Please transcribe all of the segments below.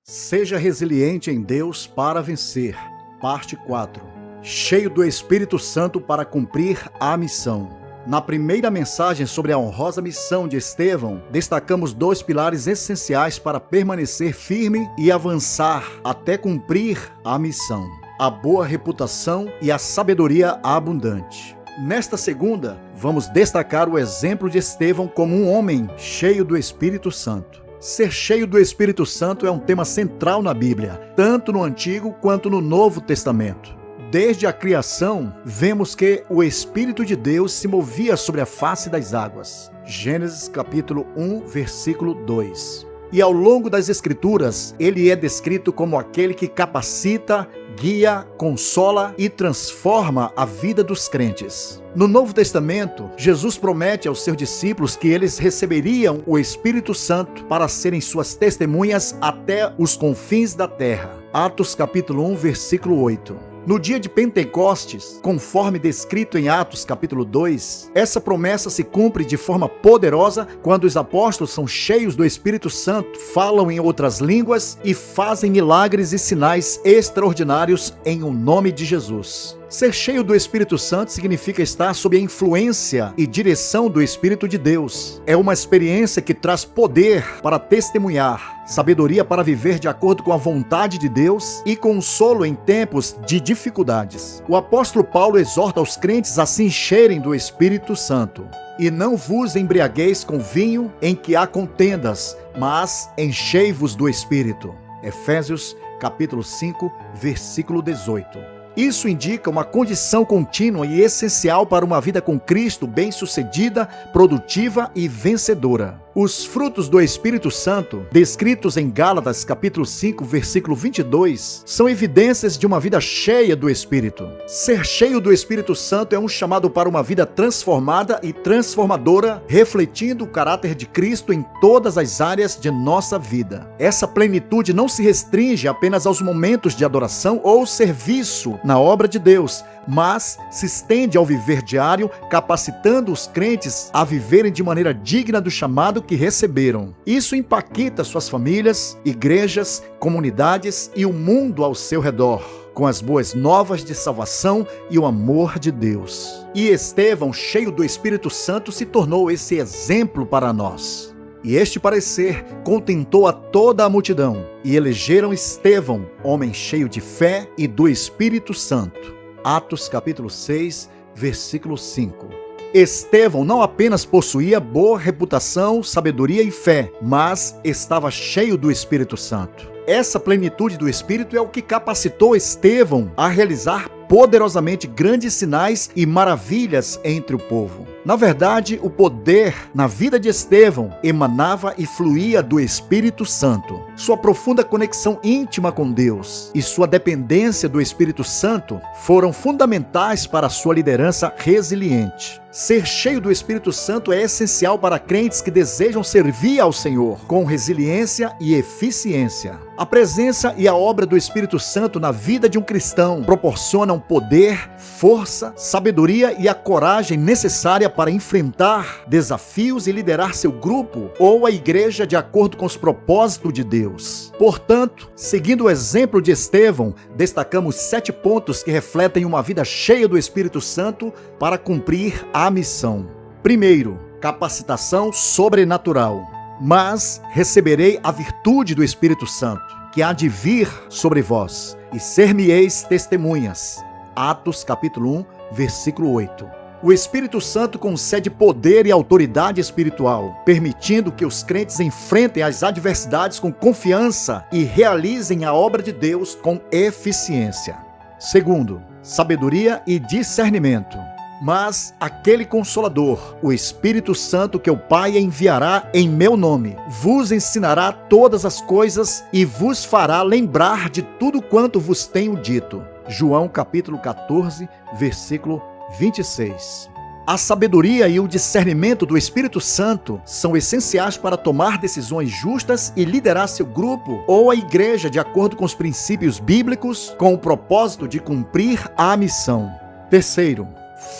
Seja resiliente em Deus para vencer. Parte 4. Cheio do Espírito Santo para cumprir a missão. Na primeira mensagem sobre a honrosa missão de Estevão, destacamos 2 pilares essenciais para permanecer firme e avançar até cumprir a missão: a boa reputação e a sabedoria abundante. Nesta segunda, vamos destacar o exemplo de Estevão como um homem cheio do Espírito Santo. Ser cheio do Espírito Santo é um tema central na Bíblia, tanto no Antigo quanto no Novo Testamento. Desde a criação, vemos que o Espírito de Deus se movia sobre a face das águas. Gênesis capítulo 1, versículo 2. E ao longo das Escrituras, ele é descrito como aquele que capacita, guia, consola e transforma a vida dos crentes. No Novo Testamento, Jesus promete aos seus discípulos que eles receberiam o Espírito Santo para serem suas testemunhas até os confins da terra. Atos capítulo 1, versículo 8. No dia de Pentecostes, conforme descrito em Atos capítulo 2, essa promessa se cumpre de forma poderosa quando os apóstolos são cheios do Espírito Santo, falam em outras línguas e fazem milagres e sinais extraordinários em o nome de Jesus. Ser cheio do Espírito Santo significa estar sob a influência e direção do Espírito de Deus. É uma experiência que traz poder para testemunhar, sabedoria para viver de acordo com a vontade de Deus e consolo em tempos de dificuldades. O apóstolo Paulo exorta os crentes a se encherem do Espírito Santo. E não vos embriagueis com vinho em que há contendas, mas enchei-vos do Espírito. Efésios capítulo 5, versículo 18. Isso indica uma condição contínua e essencial para uma vida com Cristo bem-sucedida, produtiva e vencedora. Os frutos do Espírito Santo, descritos em Gálatas capítulo 5, versículo 22, são evidências de uma vida cheia do Espírito. Ser cheio do Espírito Santo é um chamado para uma vida transformada e transformadora, refletindo o caráter de Cristo em todas as áreas de nossa vida. Essa plenitude não se restringe apenas aos momentos de adoração ou serviço na obra de Deus, mas se estende ao viver diário, capacitando os crentes a viverem de maneira digna do chamado que receberam. Isso impacta suas famílias, igrejas, comunidades e o mundo ao seu redor, com as boas novas de salvação e o amor de Deus. E Estevão, cheio do Espírito Santo, se tornou esse exemplo para nós. E este parecer contentou a toda a multidão, e elegeram Estevão, homem cheio de fé e do Espírito Santo. Atos capítulo 6, versículo 5. Estevão não apenas possuía boa reputação, sabedoria e fé, mas estava cheio do Espírito Santo. Essa plenitude do Espírito é o que capacitou Estevão a realizar poderosamente grandes sinais e maravilhas entre o povo. Na verdade, o poder na vida de Estevão emanava e fluía do Espírito Santo. Sua profunda conexão íntima com Deus e sua dependência do Espírito Santo foram fundamentais para a sua liderança resiliente. Ser cheio do Espírito Santo é essencial para crentes que desejam servir ao Senhor com resiliência e eficiência. A presença e a obra do Espírito Santo na vida de um cristão proporcionam poder, força, sabedoria e a coragem necessária para enfrentar desafios e liderar seu grupo ou a igreja de acordo com os propósitos de Deus. Portanto, seguindo o exemplo de Estevão, destacamos 7 pontos que refletem uma vida cheia do Espírito Santo para cumprir a missão. Primeiro, capacitação sobrenatural. Mas receberei a virtude do Espírito Santo, que há de vir sobre vós, e ser-me-eis testemunhas. Atos capítulo 1, versículo 8. O Espírito Santo concede poder e autoridade espiritual, permitindo que os crentes enfrentem as adversidades com confiança e realizem a obra de Deus com eficiência. Segundo, sabedoria e discernimento. Mas aquele Consolador, o Espírito Santo que o Pai enviará em meu nome, vos ensinará todas as coisas e vos fará lembrar de tudo quanto vos tenho dito. João capítulo 14, versículo 26. A sabedoria e o discernimento do Espírito Santo são essenciais para tomar decisões justas e liderar seu grupo ou a igreja de acordo com os princípios bíblicos, com o propósito de cumprir a missão. Terceiro,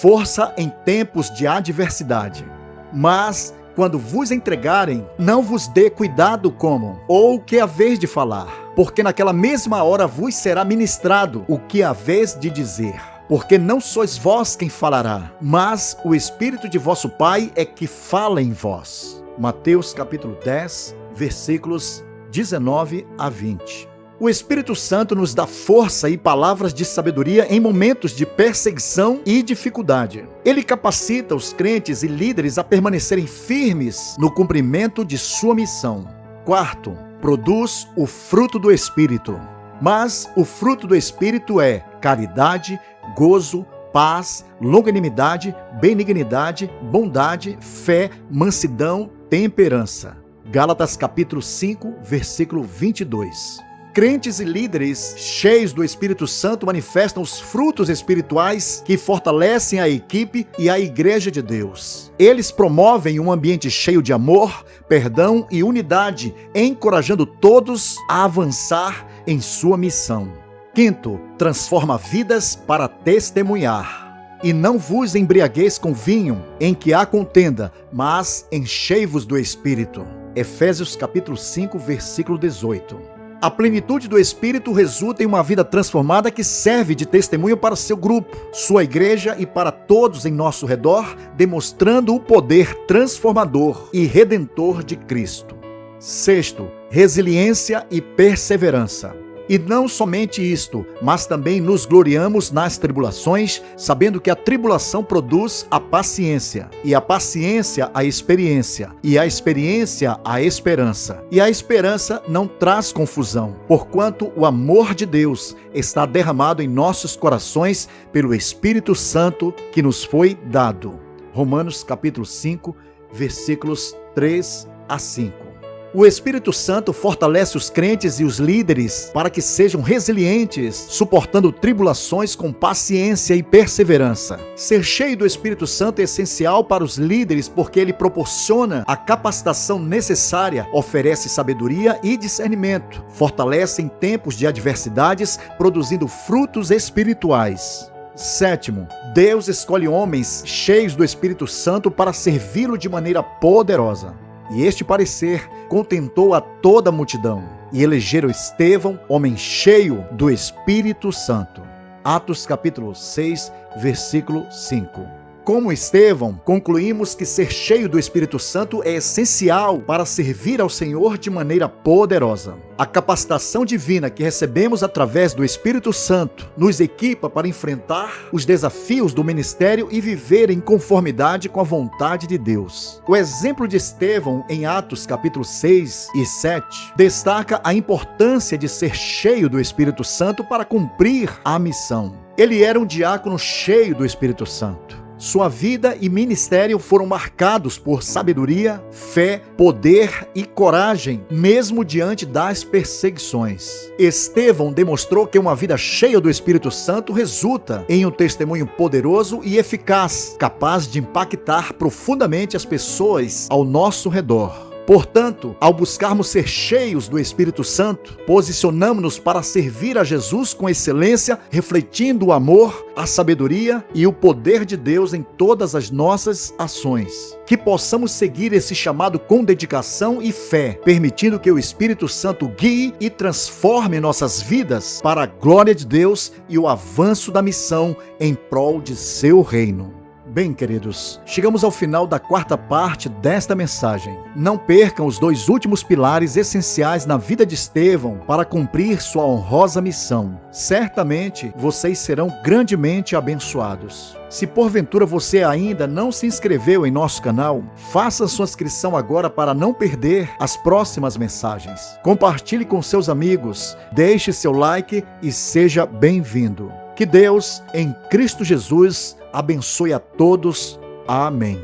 força em tempos de adversidade. Mas Quando vos entregarem, não vos dê cuidado como ou o que haveis de falar, porque naquela mesma hora vos será ministrado o que haveis de dizer. Porque não sois vós quem falará, mas o Espírito de vosso Pai é que fala em vós. Mateus capítulo 10, versículos 19 a 20. O Espírito Santo nos dá força e palavras de sabedoria em momentos de perseguição e dificuldade. Ele capacita os crentes e líderes a permanecerem firmes no cumprimento de sua missão. Quarto, produz o fruto do Espírito. Mas o fruto do Espírito é caridade, gozo, paz, longanimidade, benignidade, bondade, fé, mansidão, temperança. Gálatas capítulo 5, versículo 22. Crentes e líderes cheios do Espírito Santo manifestam os frutos espirituais que fortalecem a equipe e a Igreja de Deus. Eles promovem um ambiente cheio de amor, perdão e unidade, encorajando todos a avançar em sua missão. Quinto, transforma vidas para testemunhar. E não vos embriagueis com vinho, em que há contenda, mas enchei-vos do Espírito. Efésios capítulo 5, versículo 18. A plenitude do Espírito resulta em uma vida transformada que serve de testemunho para seu grupo, sua igreja e para todos em nosso redor, demonstrando o poder transformador e redentor de Cristo. Sexto, resiliência e perseverança. E não somente isto, mas também nos gloriamos nas tribulações, sabendo que a tribulação produz a paciência, e a paciência a experiência, e a experiência a esperança. E a esperança não traz confusão, porquanto o amor de Deus está derramado em nossos corações pelo Espírito Santo que nos foi dado. Romanos capítulo 5, versículos 3 a 5. O Espírito Santo fortalece os crentes e os líderes para que sejam resilientes, suportando tribulações com paciência e perseverança. Ser cheio do Espírito Santo é essencial para os líderes porque ele proporciona a capacitação necessária, oferece sabedoria e discernimento, fortalece em tempos de adversidades, produzindo frutos espirituais. Sétimo, Deus escolhe homens cheios do Espírito Santo para servi-lo de maneira poderosa. E este parecer contentou a toda a multidão, e elegeram Estevão, homem cheio do Espírito Santo. Atos capítulo 6, versículo 5. Como Estevão, concluímos que ser cheio do Espírito Santo é essencial para servir ao Senhor de maneira poderosa. A capacitação divina que recebemos através do Espírito Santo nos equipa para enfrentar os desafios do ministério e viver em conformidade com a vontade de Deus. O exemplo de Estevão em Atos capítulo 6 e 7 destaca a importância de ser cheio do Espírito Santo para cumprir a missão. Ele era um diácono cheio do Espírito Santo. Sua vida e ministério foram marcados por sabedoria, fé, poder e coragem, mesmo diante das perseguições. Estevão demonstrou que uma vida cheia do Espírito Santo resulta em um testemunho poderoso e eficaz, capaz de impactar profundamente as pessoas ao nosso redor. Portanto, ao buscarmos ser cheios do Espírito Santo, posicionamos-nos para servir a Jesus com excelência, refletindo o amor, a sabedoria e o poder de Deus em todas as nossas ações. Que possamos seguir esse chamado com dedicação e fé, permitindo que o Espírito Santo guie e transforme nossas vidas para a glória de Deus e o avanço da missão em prol de seu reino. Bem, queridos, chegamos ao final da quarta parte desta mensagem. Não percam os 2 últimos pilares essenciais na vida de Estevão para cumprir sua honrosa missão. Certamente, vocês serão grandemente abençoados. Se porventura você ainda não se inscreveu em nosso canal, faça sua inscrição agora para não perder as próximas mensagens. Compartilhe com seus amigos, deixe seu like e seja bem-vindo. Que Deus, em Cristo Jesus, abençoe a todos. Amém.